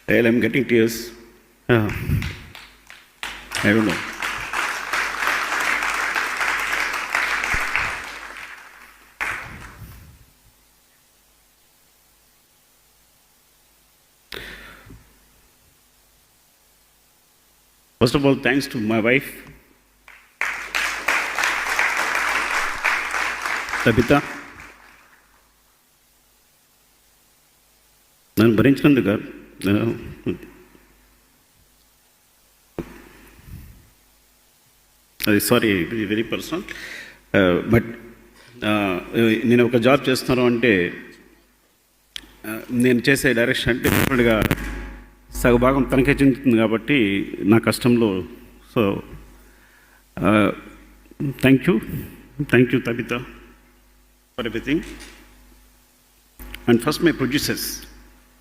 Well, I'm getting tears. I don't know. First of all, thanks to my wife, Tabitha. నన్ను భరించినందుకు అది sorry very personal, but నేను ఒక job చేస్తున్నాను అంటే నేను చేసే డైరెక్షన్ అంటే డెఫినెట్గా సగభాగం తనకే చెందుతుంది కాబట్టి నా కష్టంలో. So thank you Tabitha for everything. And first my producers,